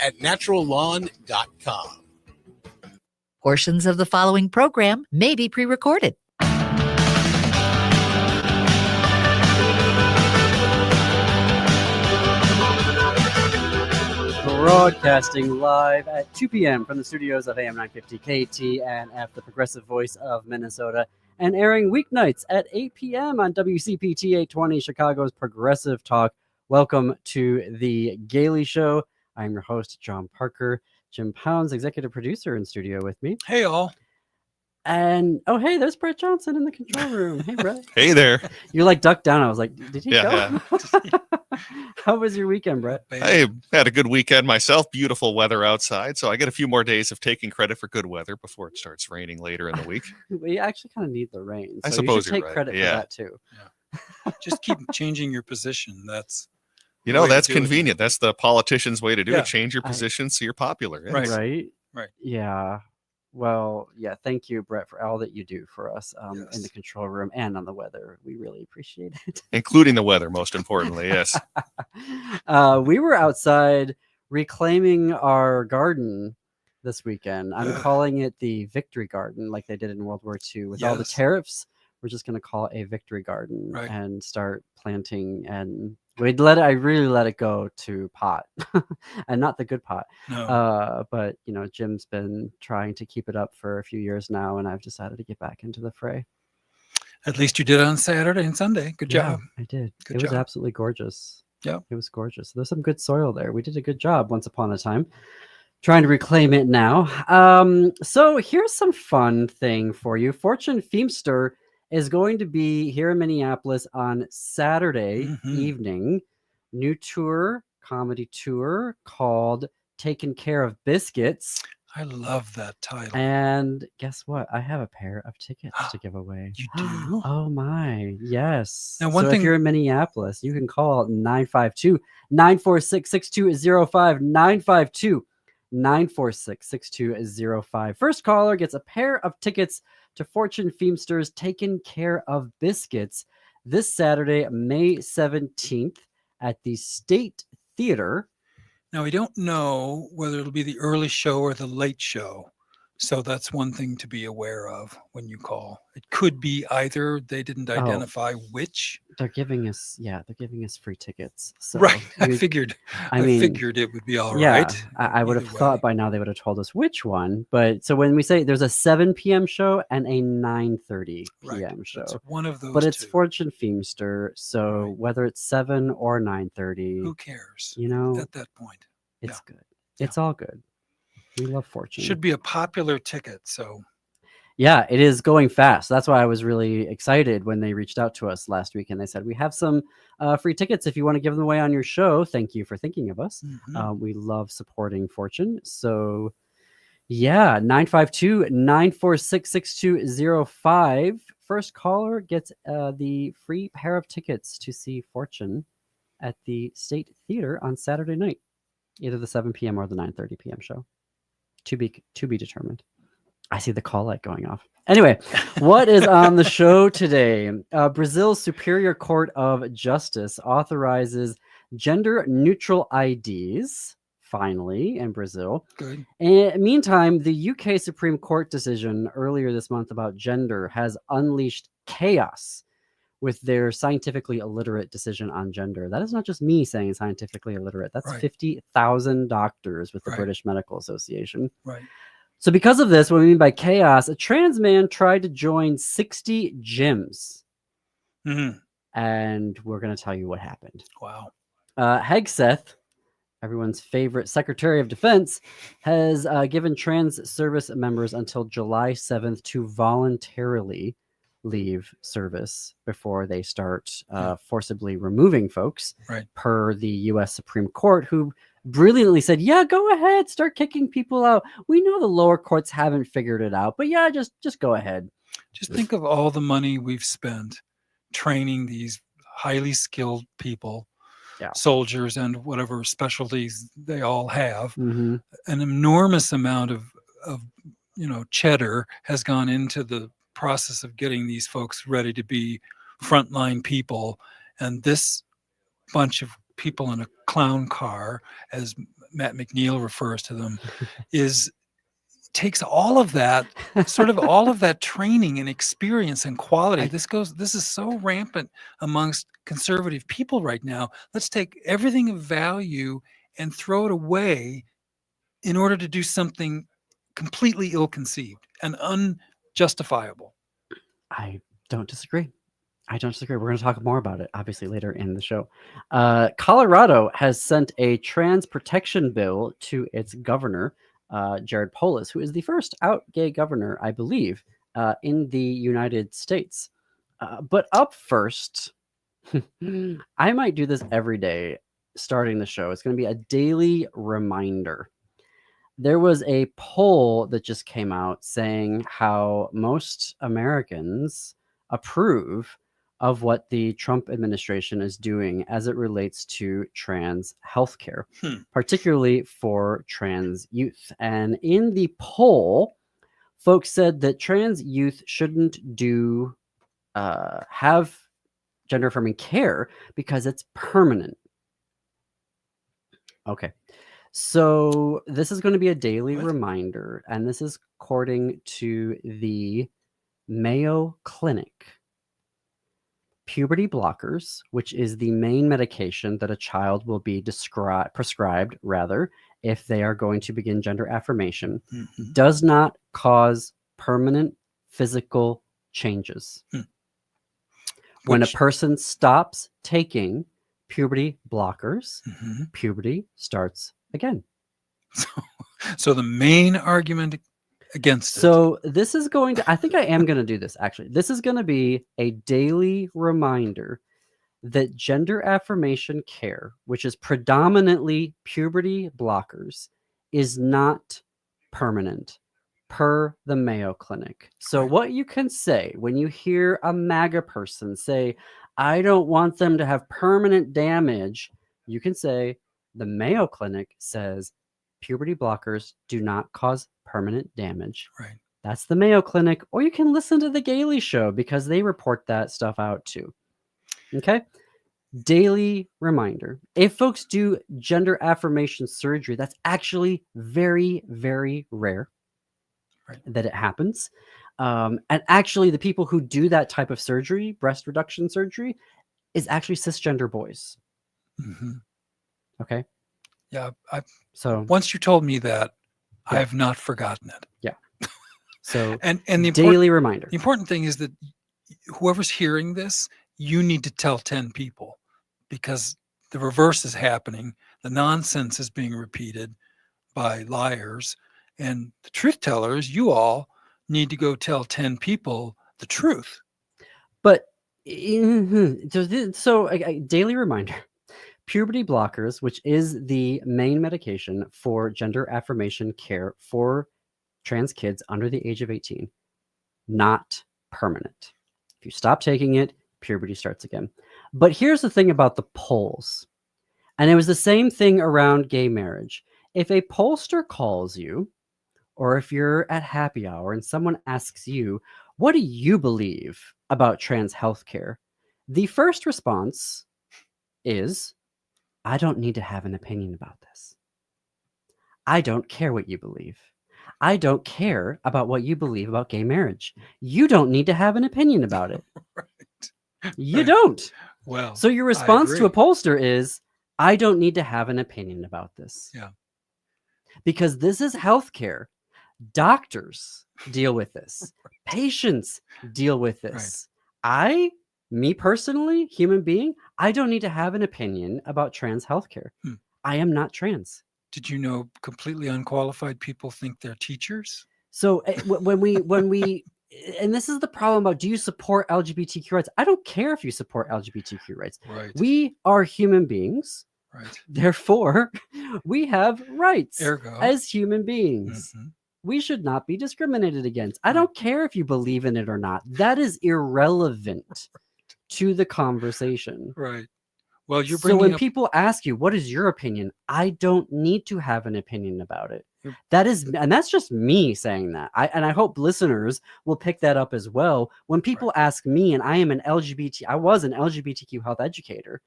at naturallawn.com. Portions of the following program may be pre-recorded. Broadcasting live at 2 p.m. from the studios of AM 950 KTNF, the progressive voice of Minnesota, and airing weeknights at 8 p.m. on WCPT 820, Chicago's progressive talk. Welcome to the Gailey Show. I'm your host, John Parker. Jim Pounds, executive producer, in studio with me. Hey, all. And, oh, hey, there's Brett Johnson in the control room. Hey, Brett. Hey there. You like ducked down. I was like, did he go? Yeah. How was your weekend, Brett? I had a good weekend myself. Beautiful weather outside. So I get a few more days of taking credit for good weather before it starts raining later in the week. We actually kind of need the rain. So I suppose you should take you're right. credit for that, too. Yeah. Just keep changing your position. That's that's convenient. That's the politician's way to do it. Change your I- position so you're popular. Yeah. Right. Right? Yeah. Well, yeah. Thank you, Brett, for all that you do for us in Yes. the control room and on the weather. We really appreciate it. Including the weather, most importantly. Yes. We were outside reclaiming our garden this weekend. I'm calling it the Victory Garden, like they did in World War II. With all the Yes. tariffs, we're just going to call it a Victory Garden Right. and start planting. And I really let it go to pot, and not the good pot. No. But Jim's been trying to keep it up for a few years now, and I've decided to get back into the fray. At least you did it on Saturday and Sunday. Good job. I did. Good It was job. absolutely gorgeous. Yeah. It was gorgeous. There's some good soil there. We did a good job once upon a time. Trying to reclaim it now. So here's some fun thing for you. Fortune Feimster is going to be here in Minneapolis on Saturday evening. New comedy tour called Taking Care of Biscuits. I love that title. And guess what? I have a pair of tickets to give away. You do? Oh my, yes. Now, one so thing- if you're in Minneapolis, you can call 952-946-6205, 946-6205. First caller gets a pair of tickets to Fortune Feimster's Taken Care of Biscuits this Saturday, May 17th at the State Theater. Now, we don't know whether it'll be the early show or the late show. So that's one thing to be aware of when you call. It could be either. They didn't identify which. They're giving us free tickets. So Right. I we- figured mean, it would be all yeah, right. I would have Either thought way. by now they would have told us which one. But so when we say there's a 7 p.m. show and a 9:30 Right. p.m. show, It's one of those but it's two. Fortune Feimster, so Right. whether it's 7 or 9:30, Who cares at at that point? it's good. Yeah. It's all good. We love Fortune. Should be a popular ticket. So Yeah, it is going fast. That's why I was really excited when they reached out to us last week and they said, we have some free tickets if you want to give them away on your show. Thank you for thinking of us. We love supporting Fortune. So yeah, 952-946-6205. First caller gets the free pair of tickets to see Fortune at the State Theater on Saturday night, either the 7 p.m. or the 9:30 p.m. show. To be determined. I see the call light going off. Anyway, what is on the show today? Brazil's Superior Court of Justice authorizes gender-neutral IDs, finally, in Brazil. good. And meantime, the UK Supreme Court decision earlier this month about gender has unleashed chaos with their scientifically illiterate decision on gender. That is not just me saying scientifically illiterate. That's Right. 50,000 doctors with the Right. British Medical Association. Right. So because of this, what we mean by chaos, a trans man tried to join 60 gyms. Mhm. And we're going to tell you what happened. Wow. Hegseth, everyone's favorite Secretary of Defense, has given trans service members until July 7th to voluntarily leave service before they start forcibly removing folks, Right. per the U.S. Supreme Court, who brilliantly said, yeah, go ahead, start kicking people out. We know the lower courts haven't figured it out, but yeah, just go ahead. Just think of all the money we've spent training these highly skilled people, soldiers and whatever specialties they all have. Mm-hmm. An enormous amount of cheddar has gone into the process of getting these folks ready to be frontline people. And this bunch of people in a clown car, as Matt McNeil refers to them, takes all of that, sort of all of that training and experience and quality. This is so rampant amongst conservative people right now. Let's take everything of value and throw it away in order to do something completely ill-conceived and unjustifiable. I don't disagree. We're going to talk more about it, obviously, later in the show. Colorado has sent a trans protection bill to its governor, Jared Polis, who is the first out gay governor, I believe, in the United States. But up first, I might do this every day starting the show. It's going to be a daily reminder. There was a poll that just came out saying how most Americans approve of what the Trump administration is doing as it relates to trans healthcare, particularly for trans youth. And in the poll, folks said that trans youth shouldn't have gender affirming care because it's permanent. Okay. So this is going to be a daily reminder, and this is according to the Mayo Clinic. Puberty blockers, which is the main medication that a child will be prescribed if they are going to begin gender affirmation, does not cause permanent physical changes. When a person stops taking puberty blockers, puberty starts again. So the main argument against it. This is going to, I think I am going to do this actually. This is going to be a daily reminder that gender affirmation care, which is predominantly puberty blockers, is not permanent per the Mayo Clinic. So what you can say when you hear a MAGA person say, I don't want them to have permanent damage, you can say, the Mayo Clinic says puberty blockers do not cause permanent damage. Right. That's the Mayo Clinic, or you can listen to The Gaily Show because they report that stuff out too. Okay? Daily reminder. If folks do gender affirmation surgery, that's actually very, very rare that it happens. And actually, the people who do that type of surgery, breast reduction surgery, is actually cisgender boys. Okay. Yeah. So once you told me that, I have not forgotten it. Yeah. So and the daily reminder. The important thing is that whoever's hearing this, you need to tell 10 people, because the reverse is happening. The nonsense is being repeated by liars, and the truth tellers, you all need to go tell 10 people the truth. But so a daily reminder. Puberty blockers, which is the main medication for gender affirmation care for trans kids under the age of 18, not permanent. If you stop taking it, puberty starts again. But here's the thing about the polls. And it was the same thing around gay marriage. If a pollster calls you, or if you're at happy hour and someone asks you, what do you believe about trans healthcare? The first response is, I don't need to have an opinion about this. I don't care what you believe. I don't care about what you believe about gay marriage. You don't need to have an opinion about it. You don't. Well, so your response to a pollster is, I don't need to have an opinion about this. Yeah. Because this is healthcare. Doctors deal with this. Patients deal with this. Me personally, human being, I don't need to have an opinion about trans healthcare. I am not trans. Did you know completely unqualified people think they're teachers? So when we and this is the problem about, do you support LGBTQ rights? I don't care if you support LGBTQ rights. Right. We are human beings. Right. Therefore, we have rights Ergo. as human beings. We should not be discriminated against. I don't care if you believe in it or not. That is irrelevant to the conversation. Right. Well, you're so when people ask you, what is your opinion? I don't need to have an opinion about it. And that's just me saying that. I hope listeners will pick that up as well. When people ask me, and I was an LGBTQ health educator,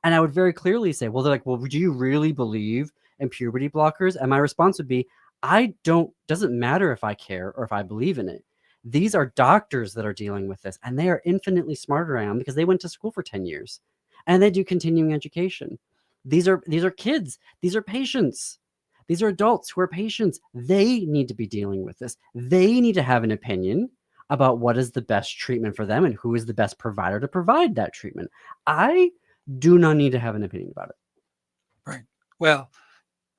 and I would very clearly say, well, they're like, well, do you really believe and puberty blockers? And my response would be, doesn't matter if I care or if I believe in it. These are doctors that are dealing with this, and they are infinitely smarter than I am because they went to school for 10 years and they do continuing education. These are kids. These are patients. These are adults who are patients. They need to be dealing with this. They need to have an opinion about what is the best treatment for them and who is the best provider to provide that treatment. I do not need to have an opinion about it. Right. Well,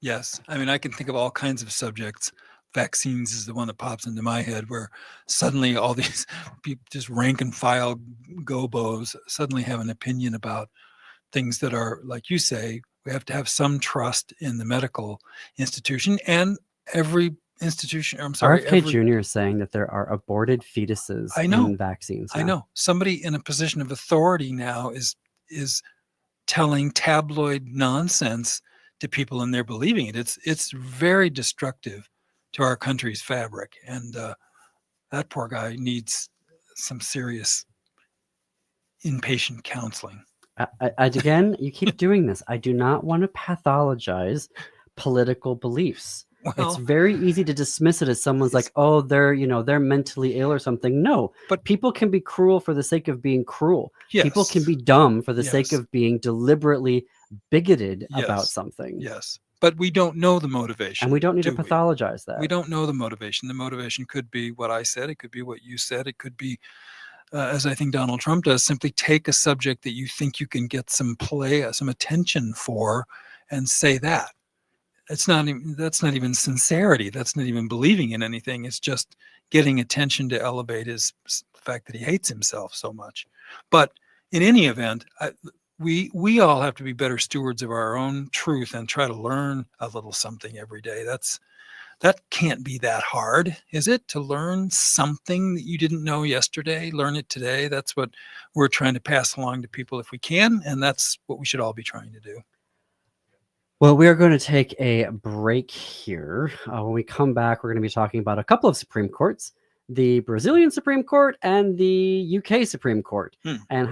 yes. I mean, I can think of all kinds of subjects. Vaccines is the one that pops into my head, where suddenly all these people, just rank and file gobos, suddenly have an opinion about things that are, like you say, we have to have some trust in the medical institution, and every institution. RFK Jr. is saying that there are aborted fetuses in vaccines. I know. Somebody in a position of authority now is telling tabloid nonsense to people, and they're believing it. It's very destructive to our country's fabric, and that poor guy needs some serious inpatient counseling. Again, you keep doing this. I do not want to pathologize political beliefs. Well, it's very easy to dismiss it as someone's like, oh, they're mentally ill or something. No, but people can be cruel for the sake of being cruel. Yes. People can be dumb for the sake of being deliberately bigoted about something. Yes. But we don't know the motivation. And we don't need to pathologize that. We don't know the motivation. The motivation could be what I said. It could be what you said. It could be, as I think Donald Trump does, simply take a subject that you think you can get some play, some attention for, and say that. That's not even sincerity. That's not even believing in anything. It's just getting attention to elevate the fact that he hates himself so much. But in any event, we all have to be better stewards of our own truth and try to learn a little something every day. That can't be that hard, is it? To learn something that you didn't know yesterday, learn it today. That's what we're trying to pass along to people if we can, and that's what we should all be trying to do. Well, we are going to take a break here. When we come back, we're going to be talking about a couple of Supreme Courts, the Brazilian Supreme Court and the UK Supreme Court, and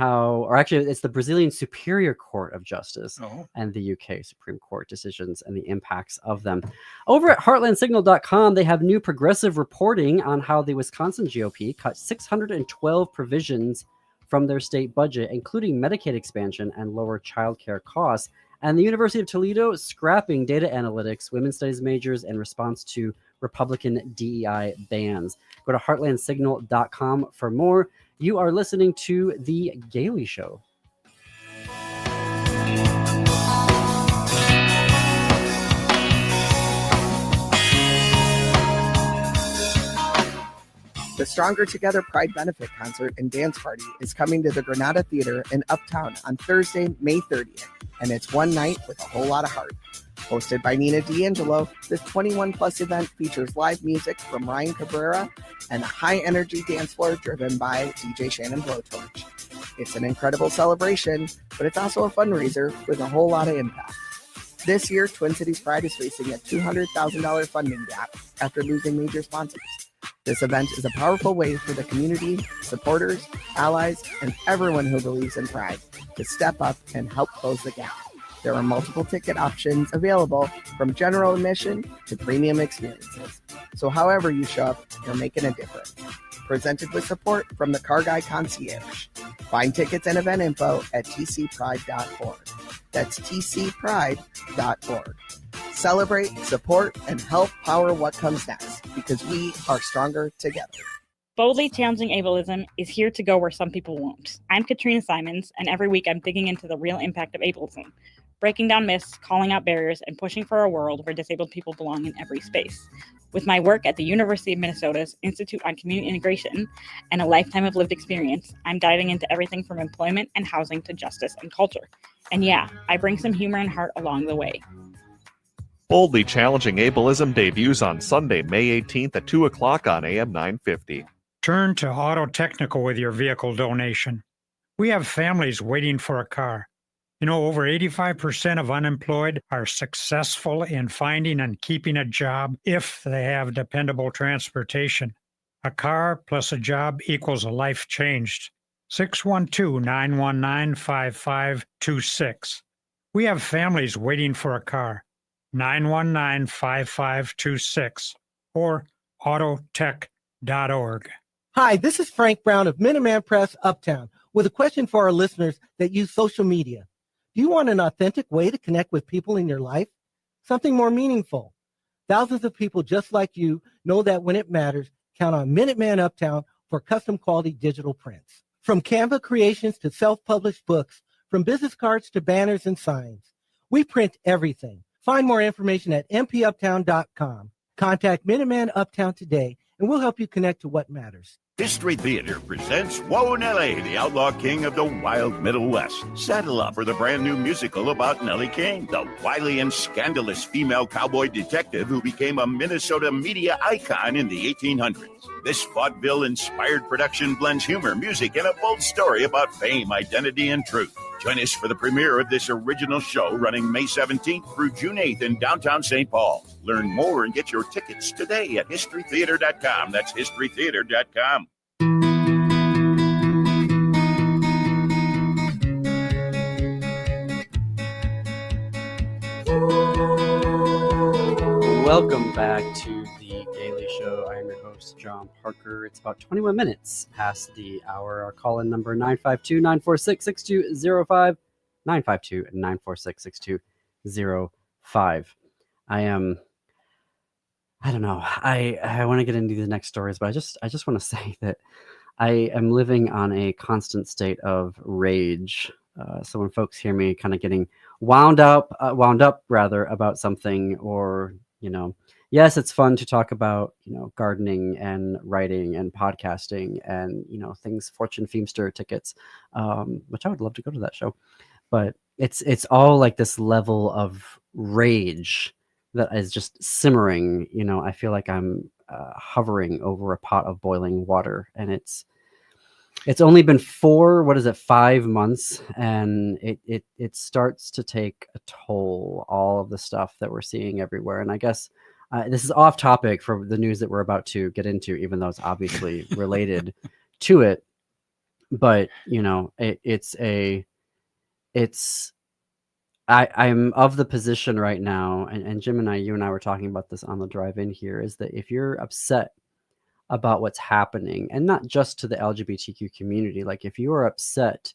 it's the Brazilian Superior Court of Justice and the UK Supreme Court decisions and the impacts of them. Over at heartlandsignal.com, they have new progressive reporting on how the Wisconsin GOP cut 612 provisions from their state budget, including Medicaid expansion and lower childcare costs. And the University of Toledo scrapping data analytics, women's studies majors in response to Republican DEI bans. Go to heartlandsignal.com for more. You are listening to The Gailey Show. The Stronger Together Pride Benefit Concert and Dance Party is coming to the Granada Theater in Uptown on Thursday, May 30th, and it's one night with a whole lot of heart. Hosted by Nina D'Angelo, this 21-plus event features live music from Ryan Cabrera and a high-energy dance floor driven by DJ Shannon Blowtorch. It's an incredible celebration, but it's also a fundraiser with a whole lot of impact. This year, Twin Cities Pride is facing a $200,000 funding gap after losing major sponsors. This event is a powerful way for the community, supporters, allies, and everyone who believes in Pride to step up and help close the gap. There are multiple ticket options available from general admission to premium experiences. So however you show up, you're making a difference. Presented with support from the Car Guy Concierge. Find tickets and event info at tcpride.org. That's tcpride.org. Celebrate, support, and help power what comes next, because we are stronger together. Boldly challenging ableism is here to go where some people won't. I'm Katrina Simons, and every week I'm digging into the real impact of ableism, breaking down myths, calling out barriers, and pushing for a world where disabled people belong in every space. With my work at the University of Minnesota's Institute on Community Integration and a lifetime of lived experience, I'm diving into everything from employment and housing to justice and culture. And yeah, I bring some humor and heart along the way. Boldly Challenging Ableism debuts on Sunday, May 18th at 2 o'clock on AM 950. Turn to Auto Technical with your vehicle donation. We have families waiting for a car. You know, over 85% of unemployed are successful in finding and keeping a job if they have dependable transportation. A car plus a job equals a life changed. 612-919-5526. We have families waiting for a car. 919-5526 or autotech.org. Hi, this is Frank Brown of Minuteman Press Uptown with a question for our listeners that use social media. Do you want an authentic way to connect with people in your life? Something more meaningful? Thousands of people just like you know that when it matters, count on Minuteman Uptown for custom quality digital prints. From Canva creations to self-published books, from business cards to banners and signs, we print everything. Find more information at mpuptown.com. Contact Minuteman Uptown today, and we'll help you connect to what matters. History Theater presents Whoa Nellie, the outlaw king of the wild Middle West. Saddle up for the brand new musical about Nellie King, the wily and scandalous female cowboy detective who became a Minnesota media icon in the 1800s. This vaudeville-inspired production blends humor, music, and a bold story about fame, identity, and truth. Join us for the premiere of this original show running May 17th through June 8th in downtown St. Paul. Learn more and get your tickets today at historytheater.com. That's historytheater.com. Welcome back to the Daily Show. I am your host, John Parker. It's about 21 minutes past the hour. Our call-in number 952-946-6205, 952-946-6205. I don't know. I want to get into the next stories, but I just want to say that I am living on a constant state of rage. So when folks hear me kind of getting wound up rather about something, or yes, it's fun to talk about gardening and writing and podcasting and things, Fortune Feimster tickets, which I would love to go to that show, but it's all like this level of rage that is just simmering. I feel like I'm hovering over a pot of boiling water, and it's only been 5 months, and it starts to take a toll, all of the stuff that we're seeing everywhere. And I guess this is off topic for the news that we're about to get into, even though it's obviously related to it. But I'm of the position right now, and Jim and you and I were talking about this on the drive in here, is that if you're upset about what's happening, and not just to the LGBTQ community, like if you are upset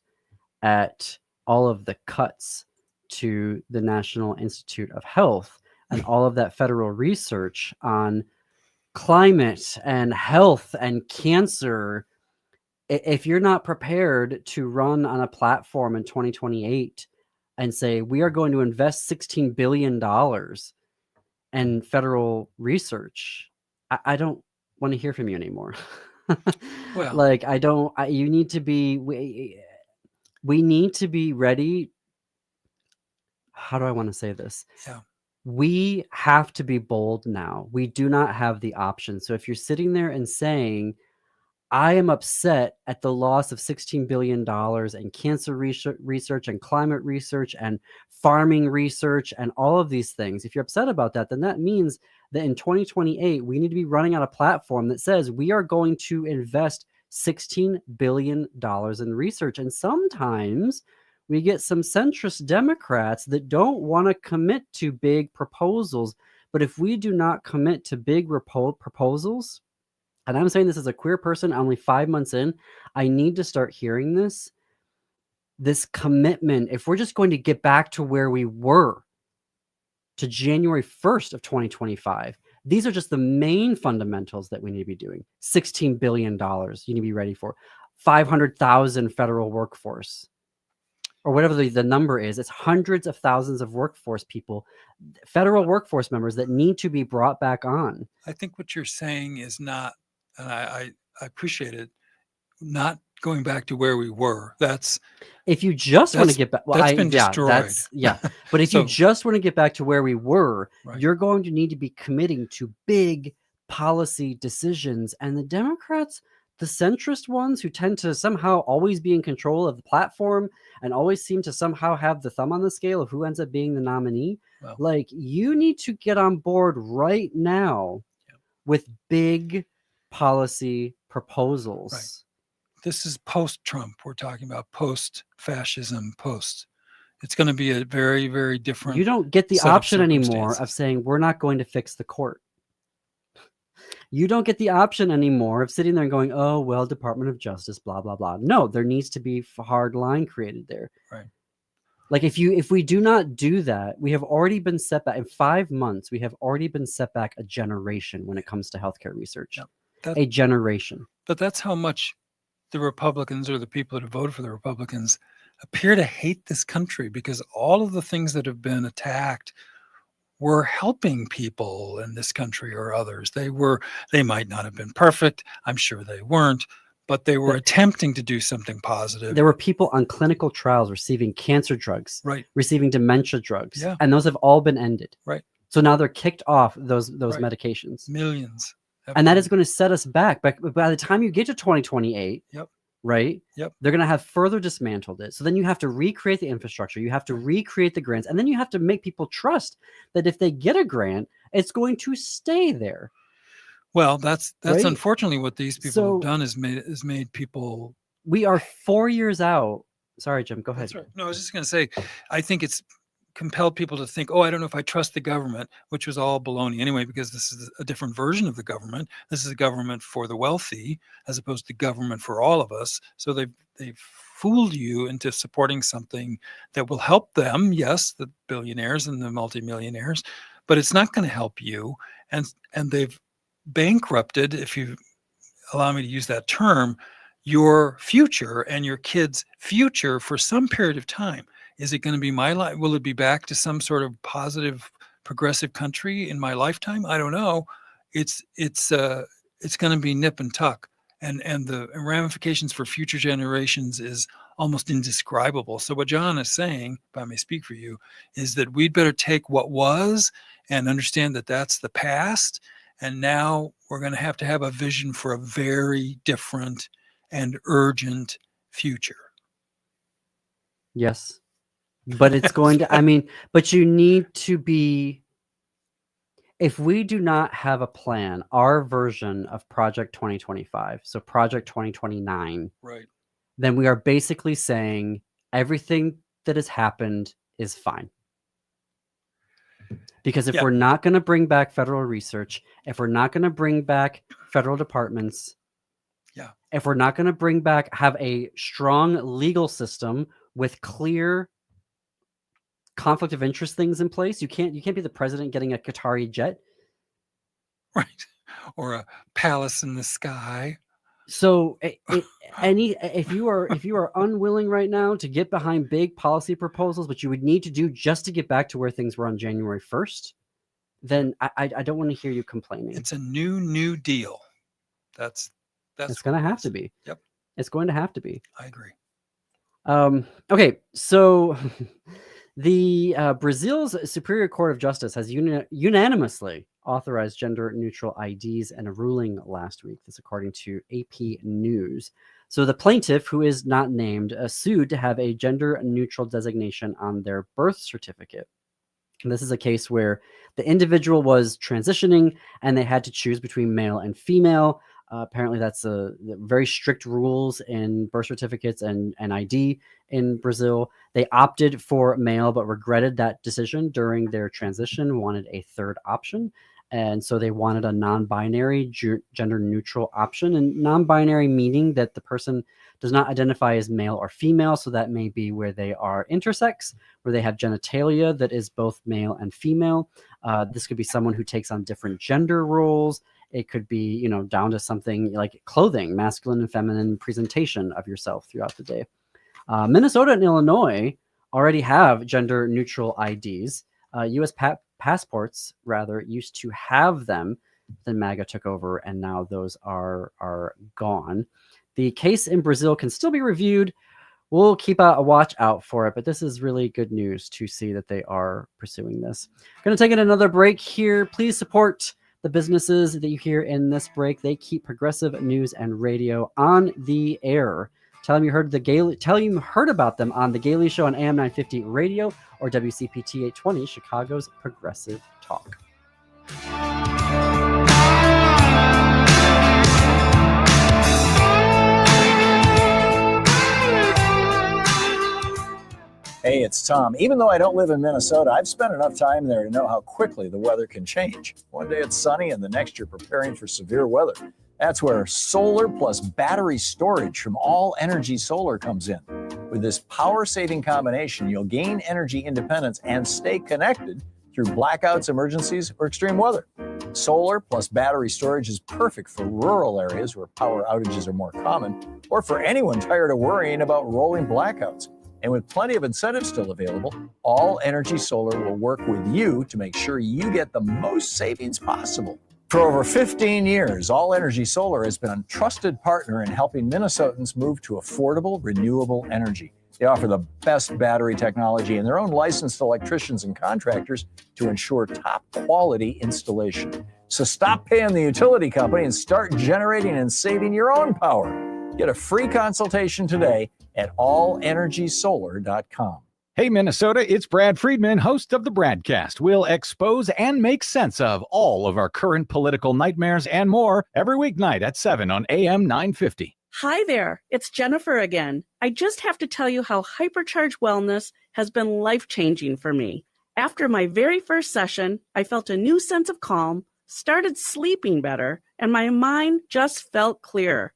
at all of the cuts to the National Institute of Health and all of that federal research on climate and health and cancer, if you're not prepared to run on a platform in 2028 and say, we are going to invest $16 billion in federal research, I don't want to hear from you anymore. Well, we need to be ready. How do I want to say this? Yeah. We have to be bold now. We do not have the option. So if you're sitting there and saying, I am upset at the loss of $16 billion in cancer research and climate research and farming research and all of these things, if you're upset about that, then that means that in 2028, we need to be running on a platform that says we are going to invest $16 billion in research. And sometimes we get some centrist Democrats that don't want to commit to big proposals. But if we do not commit to big proposals, and I'm saying this as a queer person, only 5 months in, I need to start hearing this commitment. If we're just going to get back to where we were to January 1st of 2025, these are just the main fundamentals that we need to be doing. $16 billion you need to be ready for. 500,000 federal workforce, or whatever the number is. It's hundreds of thousands of workforce people, federal workforce members that need to be brought back on. I think what you're saying is not, and I appreciate it, not going back to where we were. That's if you just want to get back. Well, that's been destroyed. But if you just want to get back to where we were, right, you're going to need to be committing to big policy decisions. And the Democrats, the centrist ones who tend to somehow always be in control of the platform and always seem to somehow have the thumb on the scale of who ends up being the nominee, like, you need to get on board right now with big policy proposals. Right. This is post-Trump. We're talking about post-fascism, post. It's going to be a very, very different. You don't get the set of option anymore of circumstances. saying we're not going to fix the court. You don't get the option anymore of sitting there and going, oh, well, Department of Justice, blah, blah, blah. No, there needs to be a hard line created there. Right. Like if we do not do that, we have already been set back in 5 months. We have already been set back a generation when it comes to healthcare research. Yep. A generation. But that's how much the Republicans or the people that have voted for the Republicans appear to hate this country, because all of the things that have been attacked were helping people in this country or others. They might not have been perfect. I'm sure they weren't, but they were attempting to do something positive. There were people on clinical trials receiving cancer drugs, Right. receiving dementia drugs, Yeah. and those have all been ended. Right. So now they're kicked off those Right. medications. Millions. And that is going to set us back. But by the time you get to 2028, Yep. right? Yep. They're going to have further dismantled it. So then you have to recreate the infrastructure. You have to recreate the grants. And then you have to make people trust that if they get a grant, it's going to stay there. Well, that's Right? unfortunately what these people So- have done is made people. We are 4 years out. Sorry, Jim, go ahead. That's right. No, I was just going to say, I think it's compelled people to think, oh, I don't know if I trust the government, which was all baloney anyway, because this is a different version of the government. This is a government for the wealthy as opposed to government for all of us. So they've fooled you into supporting something that will help them, yes, the billionaires and the multimillionaires, but it's not going to help you. And they've bankrupted, if you allow me to use that term, your future and your kids' future for some period of time. Is it going to be my life? Will it be back to some sort of positive, progressive country in my lifetime? I don't know. It's going to be nip and tuck, and the ramifications for future generations is almost indescribable. So what John is saying, if I may speak for you, is that we'd better take what was and understand that that's the past, and now we're going to have a vision for a very different and urgent future. Yes. But it's going to, but you need to be, if we do not have a plan, our version of Project 2025, so Project 2029, Right. then we are basically saying everything that has happened is fine. Because if we're not going to bring back federal research, if we're not going to bring back federal departments, if we're not going to have a strong legal system with clear conflict of interest things in place, you can't be the president getting a Qatari jet, right? Or a palace in the sky. So if you are unwilling right now to get behind big policy proposals, which you would need to do just to get back to where things were on January 1st, then I don't want to hear you complaining. It's a new deal. That's it's going to have to be. Yep. It's going to have to be. I agree. Okay, so the Brazil's Superior Court of Justice has unanimously authorized gender-neutral IDs in a ruling last week. This according to AP News. So the plaintiff, who is not named, sued to have a gender-neutral designation on their birth certificate. And this is a case where the individual was transitioning and they had to choose between male and female. Apparently, that's very strict rules in birth certificates and ID in Brazil. They opted for male, but regretted that decision during their transition, wanted a third option. And so they wanted a non-binary, gender-neutral option. And non-binary meaning that the person does not identify as male or female. So that may be where they are intersex, where they have genitalia that is both male and female. This could be someone who takes on different gender roles. It could be, down to something like clothing, masculine and feminine presentation of yourself throughout the day. Minnesota and Illinois already have gender neutral IDs. U.S. passports, rather, used to have them. Then MAGA took over, and now those are gone. The case in Brazil can still be reviewed. We'll keep a watch out for it, but this is really good news to see that they are pursuing this. Going to take another break here. Please support the businesses that you hear in this break. They keep progressive news and radio on the air. Tell them you heard about them on The Gailey Show on AM 950 Radio or WCPT 820, Chicago's Progressive Talk. Hey, it's Tom. Even though I don't live in Minnesota, I've spent enough time there to know how quickly the weather can change. One day it's sunny and the next you're preparing for severe weather. That's where solar plus battery storage from All Energy Solar comes in. With this power-saving combination, you'll gain energy independence and stay connected through blackouts, emergencies, or extreme weather. Solar plus battery storage is perfect for rural areas where power outages are more common, or for anyone tired of worrying about rolling blackouts. And with plenty of incentives still available, All Energy Solar will work with you to make sure you get the most savings possible. For over 15 years, All Energy Solar has been a trusted partner in helping Minnesotans move to affordable, renewable energy. They offer the best battery technology and their own licensed electricians and contractors to ensure top quality installation. So stop paying the utility company and start generating and saving your own power. Get a free consultation today at allenergysolar.com. Hey, Minnesota, it's Brad Friedman, host of the Bradcast. We'll expose and make sense of all of our current political nightmares and more every weeknight at 7 on AM 950. Hi there, it's Jennifer again. I just have to tell you how Hypercharge Wellness has been life-changing for me. After my very first session, I felt a new sense of calm, started sleeping better, and my mind just felt clearer.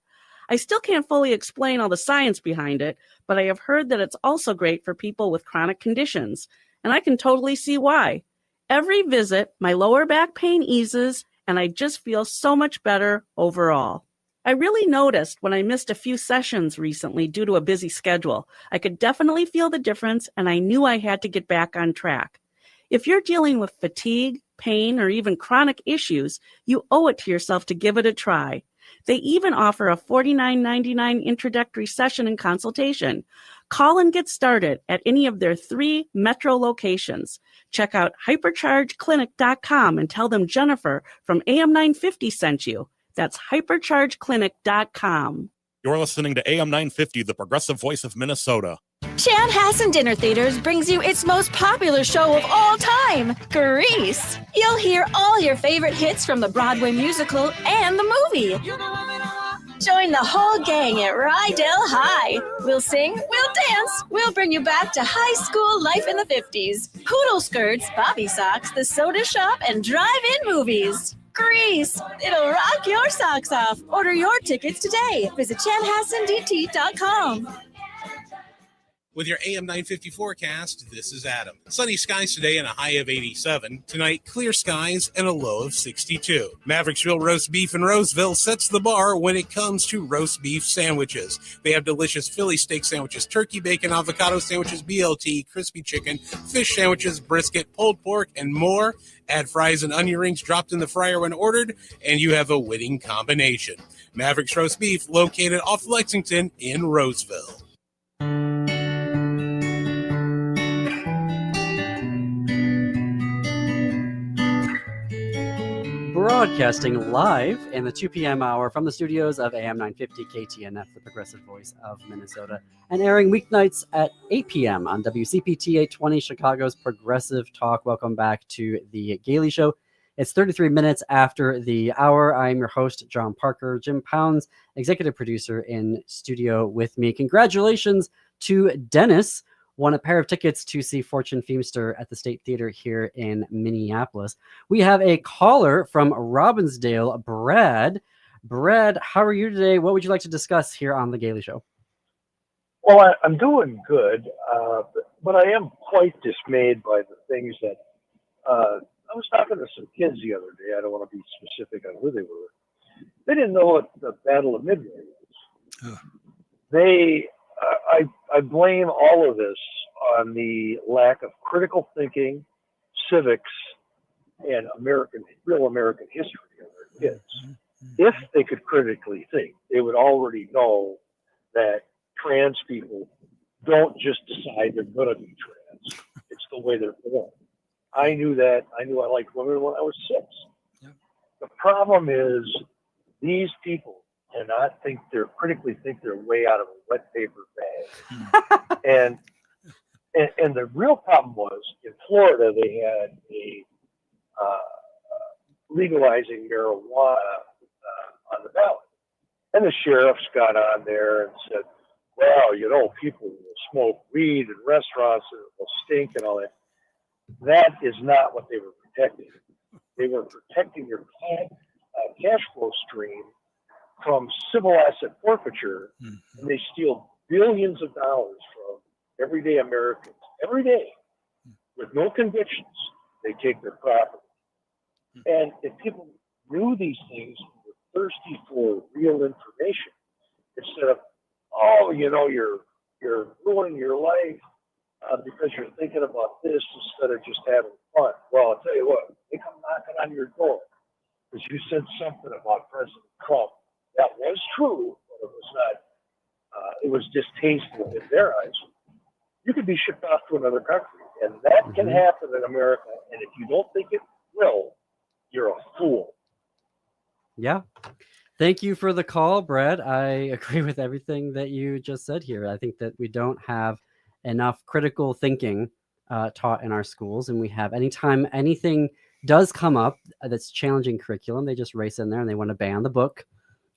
I still can't fully explain all the science behind it, but I have heard that it's also great for people with chronic conditions, and I can totally see why. Every visit, my lower back pain eases, and I just feel so much better overall. I really noticed when I missed a few sessions recently due to a busy schedule. I could definitely feel the difference, and I knew I had to get back on track. If you're dealing with fatigue, pain, or even chronic issues, you owe it to yourself to give it a try. They even offer a $49.99 introductory session and consultation. Call and get started at any of their 3 metro locations. Check out hyperchargeclinic.com and tell them Jennifer from AM 950 sent you. That's hyperchargeclinic.com. You're listening to AM 950, the progressive voice of Minnesota. Chanhassen Dinner Theaters brings you its most popular show of all time, Grease. You'll hear all your favorite hits from the Broadway musical and the movie. Join the whole gang at Rydell High. We'll sing, we'll dance, we'll bring you back to high school life in the 50s. Poodle skirts, bobby socks, the soda shop, and drive-in movies. Grease, it'll rock your socks off. Order your tickets today. Visit chanhassendt.com. With your AM 950 forecast, this is Adam. Sunny skies today and a high of 87. Tonight, clear skies and a low of 62. Mavericksville Roast Beef in Roseville sets the bar when it comes to roast beef sandwiches. They have delicious Philly steak sandwiches, turkey bacon, avocado sandwiches, BLT, crispy chicken, fish sandwiches, brisket, pulled pork, and more. Add fries and onion rings dropped in the fryer when ordered, and you have a winning combination. Mavericks Roast Beef, located off Lexington in Roseville. Broadcasting live in the 2 p.m. hour from the studios of AM 950 KTNF, the progressive voice of Minnesota, and airing weeknights at 8 p.m. on WCPT 820, Chicago's progressive talk. Welcome back to the Gailey Show. It's 33 minutes after the hour. I'm your host, John Parker. Jim Pounds, executive producer, in studio with me. Congratulations to Dennis. Won a pair of tickets to see Fortune Feimster at the State Theater here in Minneapolis. We have a caller from Robbinsdale, Brad. Brad, how are you today? What would you like to discuss here on The Gailey Show? Well, I'm doing good, but I am quite dismayed by the things that I was talking to some kids the other day. I don't want to be specific on who they were. They didn't know what the Battle of Midway was. I blame all of this on the lack of critical thinking, civics, and real American history of their kids. If they could critically think, they would already know that trans people don't just decide they're going to be trans. It's the way they're born. I knew that. I knew I liked women when I was 6. Yeah. The problem is these people cannot critically think their way out of a wet paper bag. and the real problem was in Florida they had a legalizing marijuana on the ballot, and the sheriffs got on there and said, well, people will smoke weed in restaurants and it will stink and all that. That is not what they were protecting. They were protecting your cash flow stream from civil asset forfeiture, and they steal billions of dollars from everyday Americans. Every day, with no convictions, they take their property. And if people knew these things, were thirsty for real information, instead of, oh, you're ruining your life because you're thinking about this instead of just having fun. Well, I'll tell you what, they come knocking on your door because you said something about President Trump. That was true, but it was not. It was distasteful in their eyes. You could be shipped off to another country, and that can happen in America. And if you don't think it will, you're a fool. Yeah. Thank you for the call, Brad. I agree with everything that you just said here. I think that we don't have enough critical thinking taught in our schools, and we have anytime anything does come up that's challenging curriculum, they just race in there and they want to ban the book,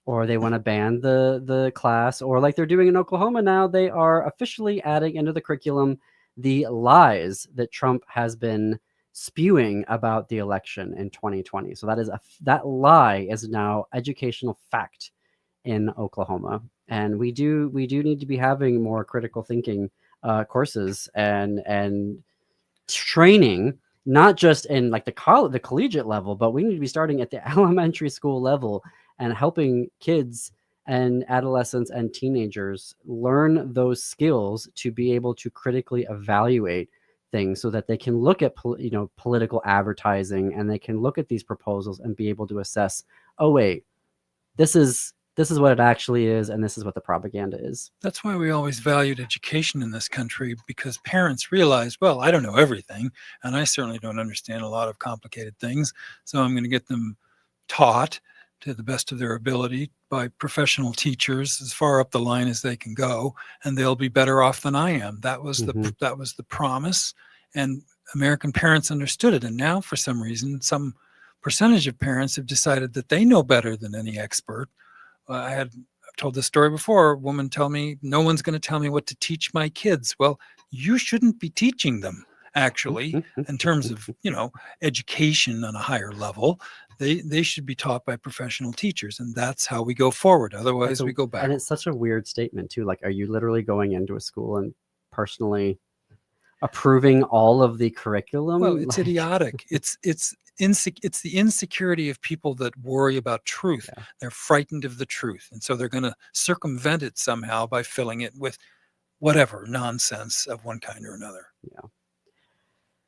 or they want to ban the class, or like they're doing in Oklahoma now, they are officially adding into the curriculum the lies that Trump has been spewing about the election in 2020. So that lie is now educational fact in Oklahoma, and we do need to be having more critical thinking courses and training, not just in like the collegiate level, but we need to be starting at the elementary school level and helping kids and adolescents and teenagers learn those skills to be able to critically evaluate things, so that they can look at political advertising, and they can look at these proposals and be able to assess, oh wait, this is what it actually is, and this is what the propaganda is. That's why we always valued education in this country, because parents realized, well, I don't know everything, and I certainly don't understand a lot of complicated things, so I'm going to get them taught to the best of their ability by professional teachers as far up the line as they can go, and they'll be better off than I am. That was the promise, and American parents understood it. And now, for some reason, some percentage of parents have decided that they know better than any expert. I've told this story before. A woman tell me, no one's going to tell me what to teach my kids. Well, you shouldn't be teaching them, actually, in terms of, education on a higher level. They should be taught by professional teachers, and that's how we go forward. Otherwise, we go back. And it's such a weird statement too. Like, are you literally going into a school and personally approving all of the curriculum? Well, it's idiotic. It's the insecurity of people that worry about truth. Yeah. They're frightened of the truth, and so they're going to circumvent it somehow by filling it with whatever nonsense of one kind or another. Yeah.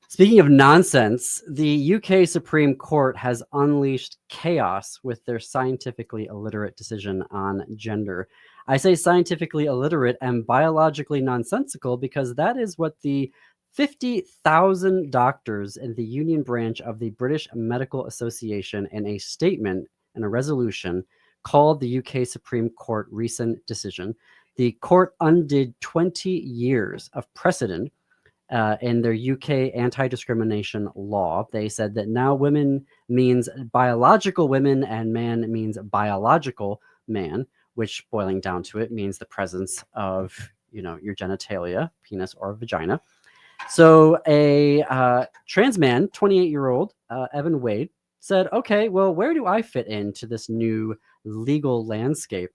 Speaking of nonsense, the UK Supreme Court has unleashed chaos with their scientifically illiterate decision on gender. I say scientifically illiterate and biologically nonsensical because that is what the 50,000 doctors in the union branch of the British Medical Association, in a statement and a resolution, called the UK Supreme Court recent decision. The court undid 20 years of precedent in their UK anti-discrimination law. They said that now women means biological women and man means biological man, which, boiling down to it, means the presence of, your genitalia, penis or vagina. So a trans man, 28-year-old Evan Wade, said, okay, well, where do I fit into this new legal landscape?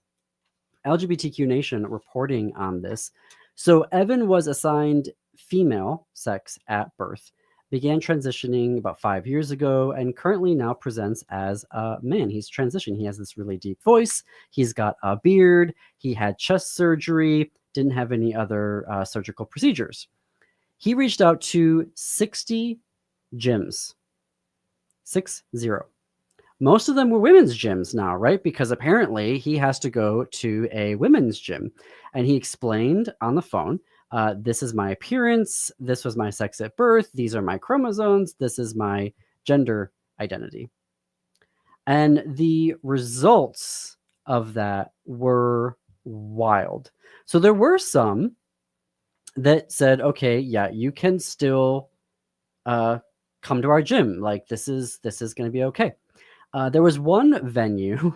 LGBTQ Nation reporting on this. So Evan was assigned female sex at birth, began transitioning about 5 years ago, and currently now presents as a man. He's transitioned. He has this really deep voice. He's got a beard. He had chest surgery, didn't have any other surgical procedures. He reached out to 60 gyms, 60. Most of them were women's gyms now, right? Because apparently he has to go to a women's gym. And he explained on the phone, this is my appearance. This was my sex at birth. These are my chromosomes. This is my gender identity. And the results of that were wild. So there were some that said, okay, yeah, you can still come to our gym. Like, this is going to be okay. There was one venue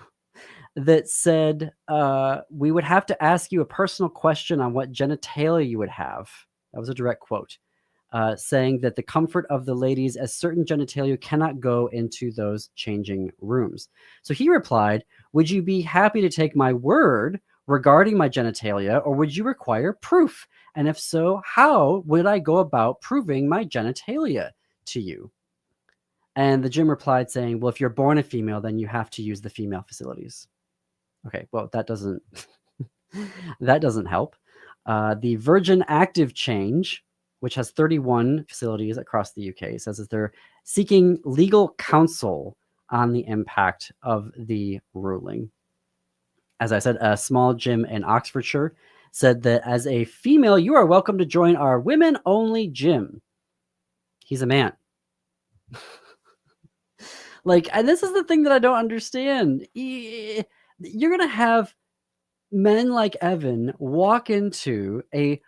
that said, we would have to ask you a personal question on what genitalia you would have. That was a direct quote, saying that the comfort of the ladies as certain genitalia cannot go into those changing rooms. So he replied, would you be happy to take my word regarding my genitalia, or would you require proof? And if so, how would I go about proving my genitalia to you? And the gym replied saying, well, if you're born a female, then you have to use the female facilities. Okay, well, that doesn't that doesn't help. The Virgin Active Change, which has 31 facilities across the UK, says that they're seeking legal counsel on the impact of the ruling. As I said, a small gym in Oxfordshire said that as a female, you are welcome to join our women-only gym. He's a man. Like, and this is the thing that I don't understand. You're going to have men like Evan walk into a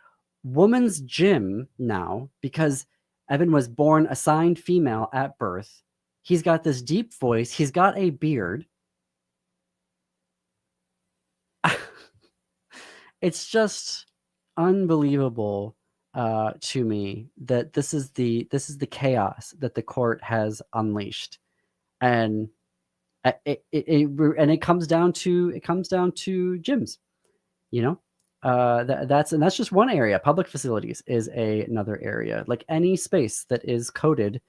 woman's gym now because Evan was born assigned female at birth. He's got this deep voice. He's got a beard. It's just unbelievable to me that this is the chaos that the court has unleashed. And it comes down to gyms, you know. That's just one area. Public facilities is another area. Like any space that is coded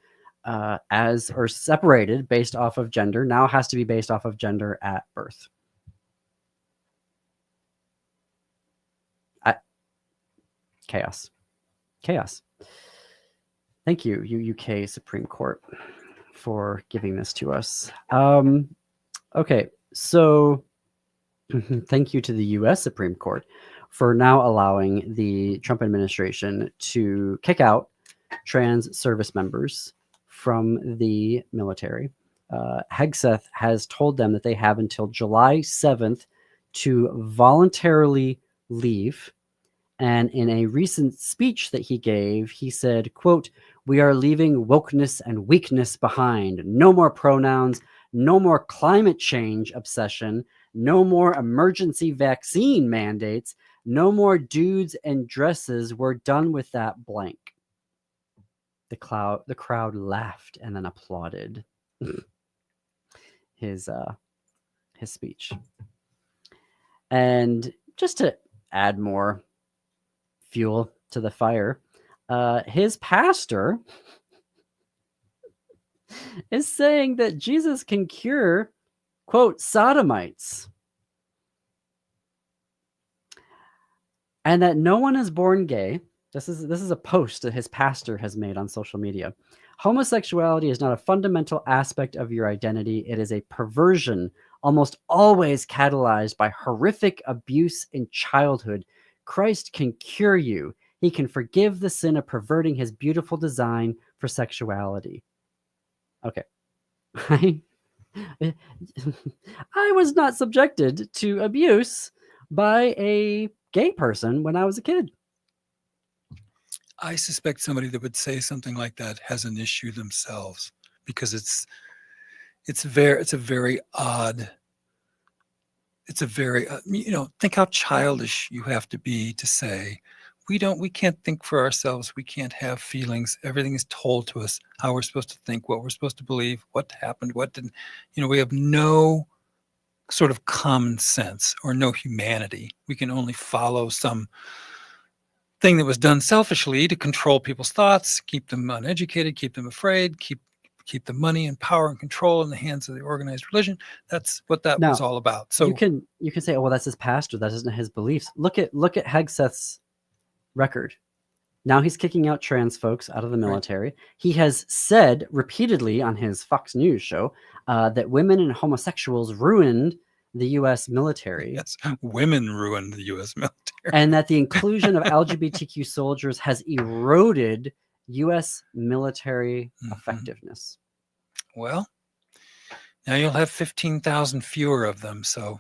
as or separated based off of gender now has to be based off of gender at birth. Chaos. Thank you, UK Supreme Court, for giving this to us. Okay, so thank you to the US Supreme Court for now allowing the Trump administration to kick out trans service members from the military. Hegseth has told them that they have until July 7th to voluntarily leave. And in a recent speech that he gave, he said, quote, "We are leaving wokeness and weakness behind. No more pronouns, no more climate change obsession, no more emergency vaccine mandates, no more dudes and dresses. We're done with that blank." The crowd laughed and then applauded his speech. And just to add more fuel to the fire, his pastor is saying that Jesus can cure, quote, sodomites, and that no one is born gay. This is a post that his pastor has made on social media. Homosexuality is not a fundamental aspect of your identity. It is a perversion, almost always catalyzed by horrific abuse in childhood. Christ can cure you. He can forgive the sin of perverting his beautiful design for sexuality. Okay. I was not subjected to abuse by a gay person when I was a kid. I suspect somebody that would say something like that has an issue themselves, because it's a very odd. It's a very, think how childish you have to be to say, we can't think for ourselves. We can't have feelings. Everything is told to us, how we're supposed to think, what we're supposed to believe, what happened, what didn't. We have no sort of common sense or no humanity. We can only follow some thing that was done selfishly to control people's thoughts, keep them uneducated, keep them afraid, keep the money and power and control in the hands of the organized religion. That's what that was all about. So you can say, oh, well, that's his pastor. That isn't his beliefs. Look at Hegseth's record. Now he's kicking out trans folks out of the military. Right. He has said repeatedly on his Fox News show that women and homosexuals ruined the U.S. military. Yes, women ruined the U.S. military. And that the inclusion of LGBTQ soldiers has eroded U.S. military effectiveness. Well, now you'll have 15,000 fewer of them. So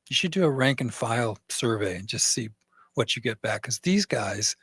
you should do a rank and file survey and just see what you get back. Because these guys,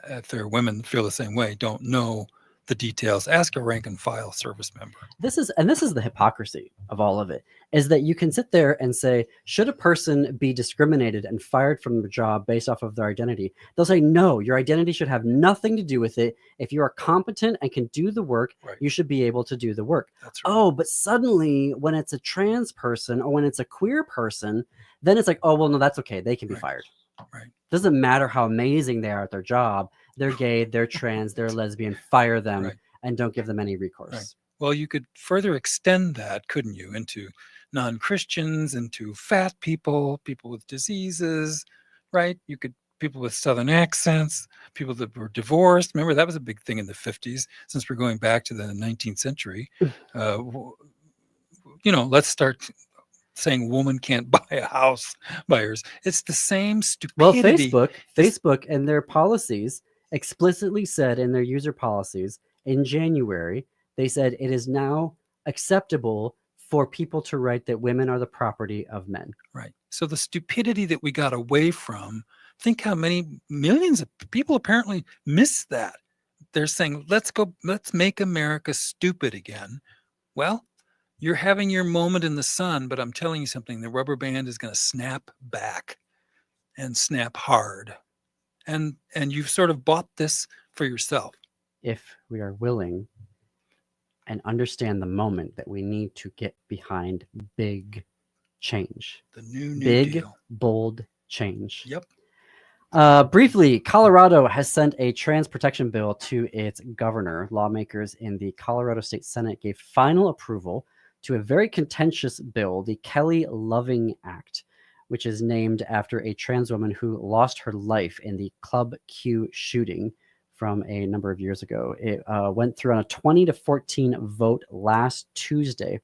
if they're women, feel the same way, don't know the details. Ask a rank and file service member. This is the hypocrisy of all of it, is that you can sit there and say, should a person be discriminated and fired from their job based off of their identity? They'll say, no, your identity should have nothing to do with it. If you are competent and can do the work, you should be able to do the work. That's right. Oh, but suddenly when it's a trans person or when it's a queer person, then it's like, oh, well, no, that's okay. They can be fired. Right. Doesn't matter how amazing they are at their job. They're gay, they're trans, they're lesbian. Fire them and don't give them any recourse. Right. Well, you could further extend that, couldn't you, into non-Christians, into fat people, people with diseases, right? You could, people with Southern accents, people that were divorced. Remember, that was a big thing in the 50s, since we're going back to the 19th century. Let's start saying woman can't buy a house buyers. It's the same stupidity. Well, Facebook and their policies explicitly said in their user policies in January, they said it is now acceptable for people to write that women are the property of men. Right. So the stupidity that we got away from, think how many millions of people apparently miss that. They're saying, let's make America stupid again. Well, you're having your moment in the sun, but I'm telling you something, the rubber band is going to snap back and snap hard. And you've sort of bought this for yourself. If we are willing and understand the moment that we need to get behind big change. The new big, deal. Bold change. Yep. Briefly, Colorado has sent a trans protection bill to its governor. Lawmakers in the Colorado State Senate gave final approval to a very contentious bill, the Kelly Loving Act, which is named after a trans woman who lost her life in the Club Q shooting from a number of years ago. It went through on a 20-14 vote last Tuesday.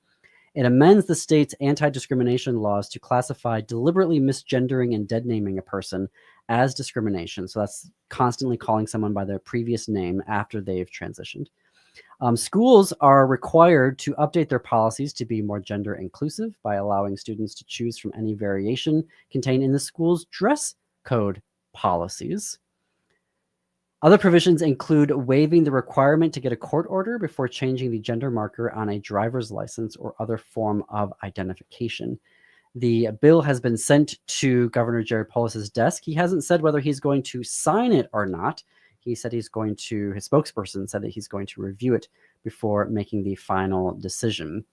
It amends the state's anti-discrimination laws to classify deliberately misgendering and dead naming a person as discrimination. So that's constantly calling someone by their previous name after they've transitioned. Schools are required to update their policies to be more gender inclusive by allowing students to choose from any variation contained in the school's dress code policies. Other provisions include waiving the requirement to get a court order before changing the gender marker on a driver's license or other form of identification. The bill has been sent to Governor Jared Polis's desk. He hasn't said whether he's going to sign it or not. He said his spokesperson said that he's going to review it before making the final decision.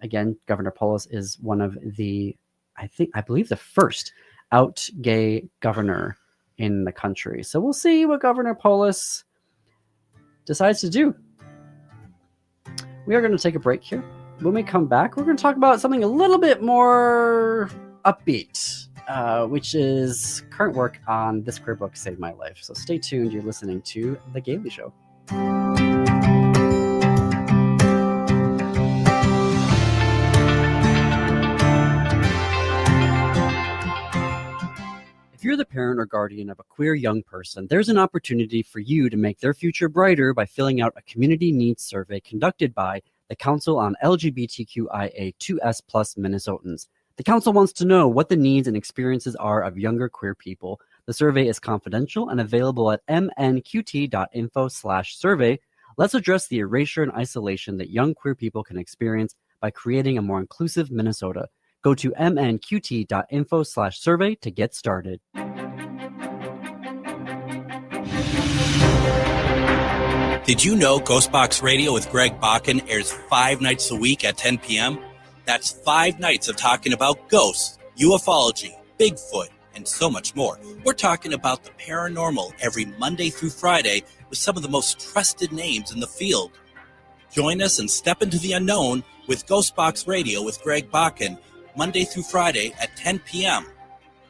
Again, Governor Polis is one of the, I believe the first out gay governor in the country. So we'll see what Governor Polis decides to do. We are going to take a break here. When we come back, we're going to talk about something a little bit more upbeat, which is current work on this queer book, Save My Life. So stay tuned. You're listening to The Gailey Show. If you're the parent or guardian of a queer young person, there's an opportunity for you to make their future brighter by filling out a community needs survey conducted by the Council on LGBTQIA2S+ Minnesotans. The council wants to know what the needs and experiences are of younger queer people. The survey is confidential and available at mnqt.info/survey. Let's address the erasure and isolation that young queer people can experience by creating a more inclusive Minnesota. Go to mnqt.info/survey to get started. Did you know Ghostbox Radio with Greg Bakken airs 5 nights a week at 10 p.m.? That's 5 nights of talking about ghosts, ufology, Bigfoot, and so much more. We're talking about the paranormal every Monday through Friday with some of the most trusted names in the field. Join us and step into the unknown with Ghostbox Radio with Greg Bakken, Monday through Friday at 10 p.m.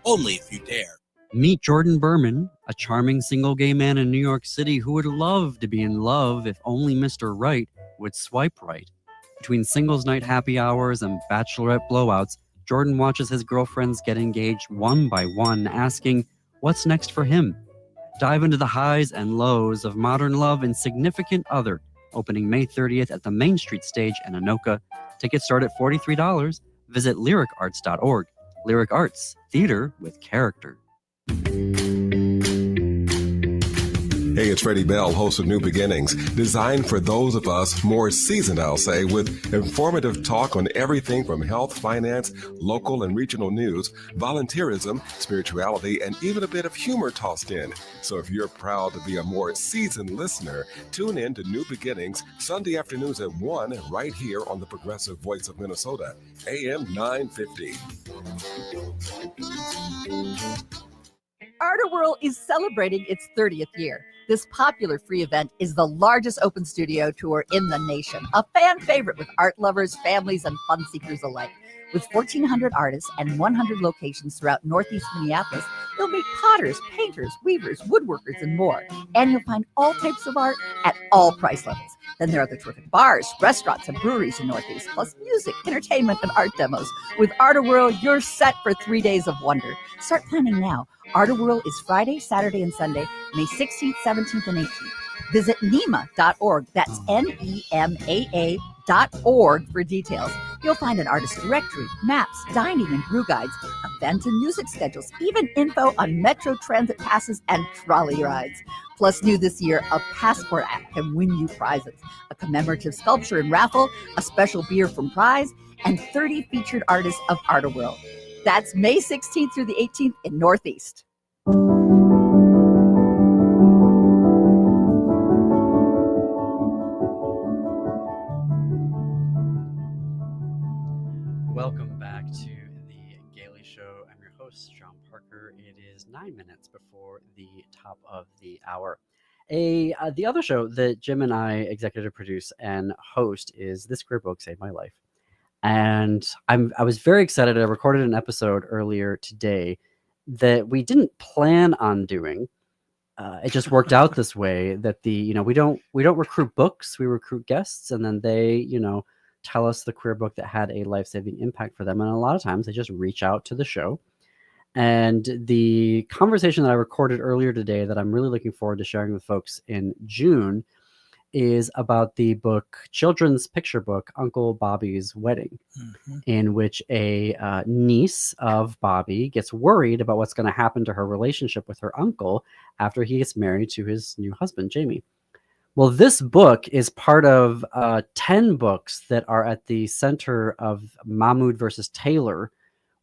Only if you dare. Meet Jordan Berman, a charming single gay man in New York City who would love to be in love if only Mr. Right would swipe right. Between singles night happy hours and bachelorette blowouts, Jordan watches his girlfriends get engaged one by one, asking, what's next for him? Dive into the highs and lows of modern love and Significant Other, opening May 30th at the Main Street Stage in Anoka. Tickets start at $43. Visit lyricarts.org. Lyric Arts, theater with character. Hey, it's Freddie Bell, host of New Beginnings, designed for those of us more seasoned, I'll say, with informative talk on everything from health, finance, local and regional news, volunteerism, spirituality, and even a bit of humor tossed in. So if you're proud to be a more seasoned listener, tune in to New Beginnings Sunday afternoons at 1 right here on the Progressive Voice of Minnesota, AM 950. Artworld is celebrating its 30th year. This popular free event is the largest open studio tour in the nation, a fan favorite with art lovers, families, and fun seekers alike. With 1,400 artists and 100 locations throughout Northeast Minneapolis, you'll meet potters, painters, weavers, woodworkers, and more. And you'll find all types of art at all price levels. Then there are the terrific bars, restaurants, and breweries in Northeast, plus music, entertainment, and art demos. With Artworld, you're set for 3 days of wonder. Start planning now. Artworld is Friday, Saturday, and Sunday, May 16th, 17th, and 18th. Visit NEMA.org. That's NEMAA.org for details. You'll find an artist directory, maps, dining and brew guides, event and music schedules, even info on Metro Transit passes and trolley rides. Plus, new this year, a passport app can win you prizes, a commemorative sculpture and raffle, a special beer from Prize, and 30 featured artists of Artworld. That's May 16th through the 18th in Northeast. Welcome back to the Gailey Show. I'm your host, John Parker. It is 9 minutes before the top of the hour. The other show that Jim and I executive produce and host is This Queer Book Saved My Life. And I was very excited. I recorded an episode earlier today that we didn't plan on doing. It just worked out this way that we don't recruit books, we recruit guests, and then they, tell us the queer book that had a life-saving impact for them. And a lot of times they just reach out to the show. And the conversation that I recorded earlier today that I'm really looking forward to sharing with folks in June is about the book, children's picture book, Uncle Bobby's Wedding, in which a niece of Bobby gets worried about what's going to happen to her relationship with her uncle after he gets married to his new husband, Jamie. Well, this book is part of 10 books that are at the center of Mahmoud versus Taylor,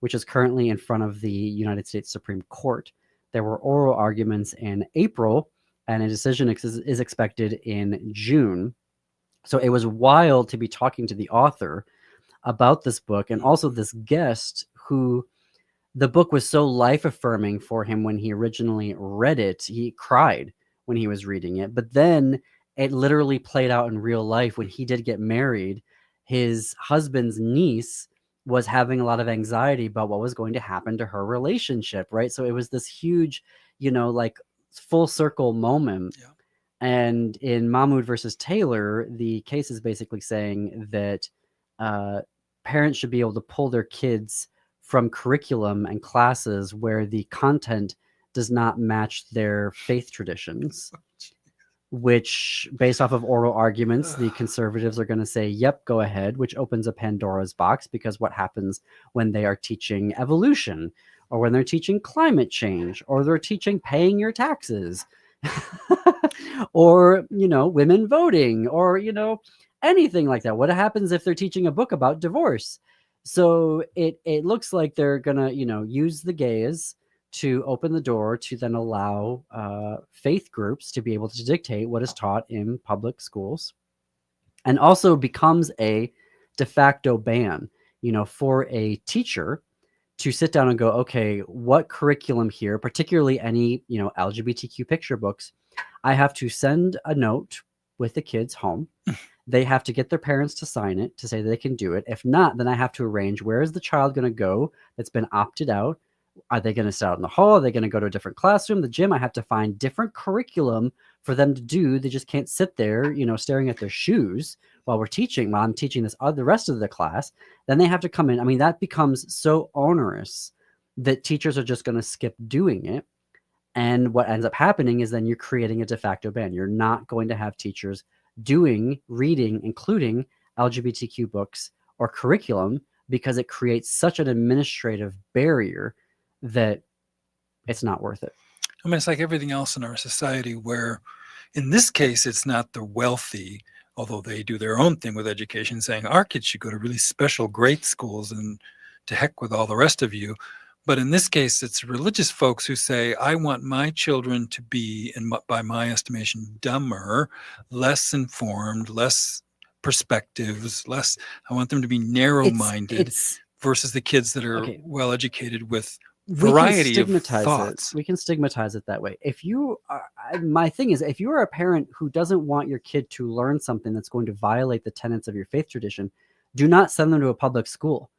which is currently in front of the United States Supreme Court. There were oral arguments in April, and a decision is expected in June. So it was wild to be talking to the author about this book, and also this guest who the book was so life-affirming for him when he originally read it. He cried when he was reading it, but then it literally played out in real life. When he did get married, his husband's niece was having a lot of anxiety about what was going to happen to her relationship, right? So it was this huge, full circle moment. Yeah. And in Mahmoud versus Taylor, the case is basically saying that parents should be able to pull their kids from curriculum and classes where the content does not match their faith traditions. Which, based off of oral arguments, the conservatives are going to say, yep, go ahead, which opens a Pandora's box, because what happens when they are teaching evolution, or when they're teaching climate change, or they're teaching paying your taxes, or, women voting, or, anything like that? What happens if they're teaching a book about divorce? So it looks like they're going to, use the gays to open the door to then allow faith groups to be able to dictate what is taught in public schools, and also becomes a de facto ban, for a teacher to sit down and go, okay, what curriculum here, particularly any, LGBTQ picture books, I have to send a note with the kids home. They have to get their parents to sign it to say they can do it. If not, then I have to arrange, where is the child going to go that's been opted out? Are they going to sit out in the hall? Are they going to go to a different classroom? The gym? I have to find different curriculum for them to do. They just can't sit there, staring at their shoes while I'm teaching the rest of the class. Then they have to come in. I mean, that becomes so onerous that teachers are just going to skip doing it. And what ends up happening is then you're creating a de facto ban. You're not going to have teachers reading, including LGBTQ books or curriculum, because it creates such an administrative barrier that it's not worth it. I mean, it's like everything else in our society where in this case, it's not the wealthy, although they do their own thing with education, saying our kids should go to really special, great schools and to heck with all the rest of you. But in this case, it's religious folks who say, I want my children to be, by my estimation, dumber, less informed, less perspectives, I want them to be narrow-minded versus the kids that are well-educated with variety of thoughts. We can stigmatize it that way. If you are, my thing is, if you are a parent who doesn't want your kid to learn something that's going to violate the tenets of your faith tradition, do not send them to a public school.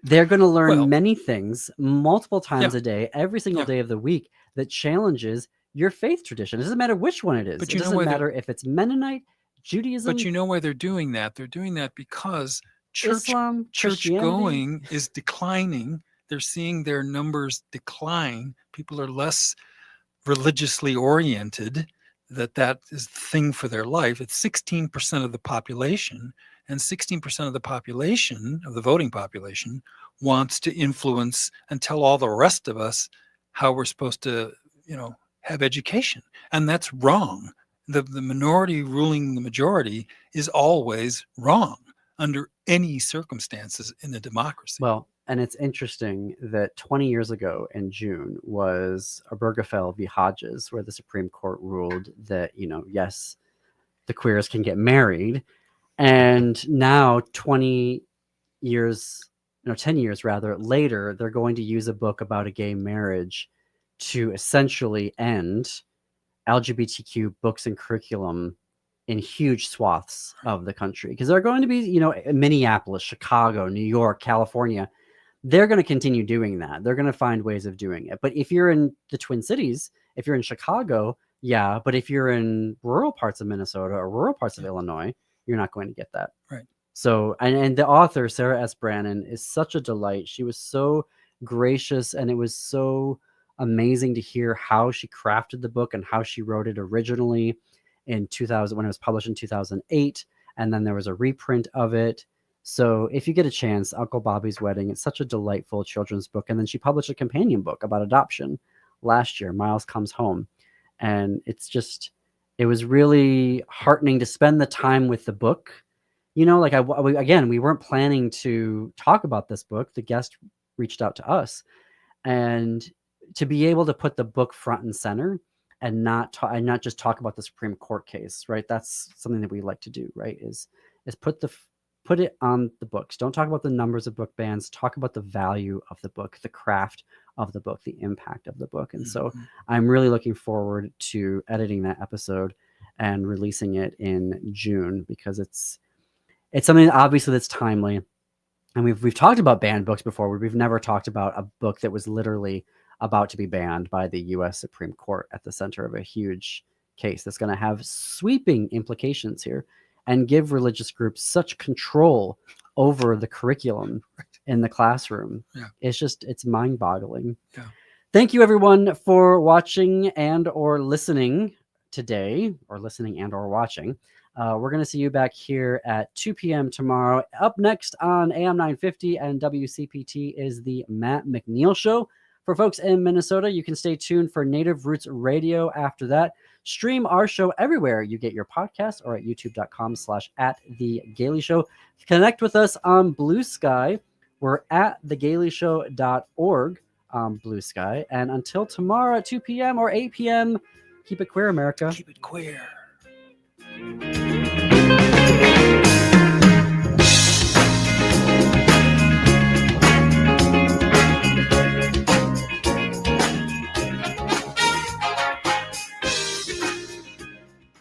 They're going to learn many things multiple times a day, every single day of the week, that challenges your faith tradition. It doesn't matter which one it is. But it doesn't matter if it's Mennonite, Judaism. But you know why they're doing that? They're doing that because church Christianity. going is declining. They're seeing their numbers decline. People are less religiously oriented, that is the thing for their life. It's 16% of the population, and 16% of the population, of the voting population, wants to influence and tell all the rest of us how we're supposed to, have education. And that's wrong. The minority ruling the majority is always wrong under any circumstances in a democracy. Well, and it's interesting that 20 years ago in June was Obergefell v. Hodges, where the Supreme Court ruled that, yes, the queers can get married. And now 10 years rather later, they're going to use a book about a gay marriage to essentially end LGBTQ books and curriculum in huge swaths of the country. Because they're going to be, Minneapolis, Chicago, New York, California, they're going to continue doing that. They're going to find ways of doing it. But if you're in the Twin Cities, if you're in Chicago, yeah. But if you're in rural parts of Minnesota or rural parts of Illinois, you're not going to get that. Right. So, and the author, Sarah S. Brannon, is such a delight. She was so gracious, and it was so amazing to hear how she crafted the book and how she wrote it originally in 2000, when it was published in 2008. And then there was a reprint of it. So if you get a chance, Uncle Bobby's Wedding, it's such a delightful children's book. And then she published a companion book about adoption last year, Miles Comes Home. And it was really heartening to spend the time with the book. We weren't planning to talk about this book. The guest reached out to us, and to be able to put the book front and center and not just talk about the Supreme Court case, right? That's something that we like to do, right? Is put it on the books. Don't talk about the numbers of book bans. Talk about the value of the book, the craft of the book, the impact of the book. And so I'm really looking forward to editing that episode and releasing it in June, because it's something obviously that's timely. And we've talked about banned books before. We've never talked about a book that was literally about to be banned by the U.S. Supreme Court at the center of a huge case that's going to have sweeping implications here and give religious groups such control over the curriculum in the classroom. Yeah. It's mind-boggling. Yeah. Thank you, everyone, for watching and or listening today, or listening and or watching. We're going to see you back here at 2 p.m. tomorrow. Up next on AM 950 and WCPT is the Matt McNeil Show. For folks in Minnesota, you can stay tuned for Native Roots Radio after that. Stream our show everywhere you get your podcast, or at youtube.com/@thegailyshow. Connect with us on Blue Sky. We're at thegaileyshow.org on Blue Sky. And until tomorrow at 2 p.m. or 8 p.m., keep it queer, America. Keep it queer.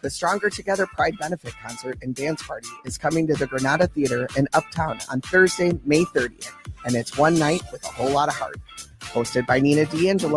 The Stronger Together Pride Benefit Concert and Dance Party is coming to the Granada Theater in Uptown on Thursday, May 30th, and it's one night with a whole lot of heart. Hosted by Nina D'Angelo.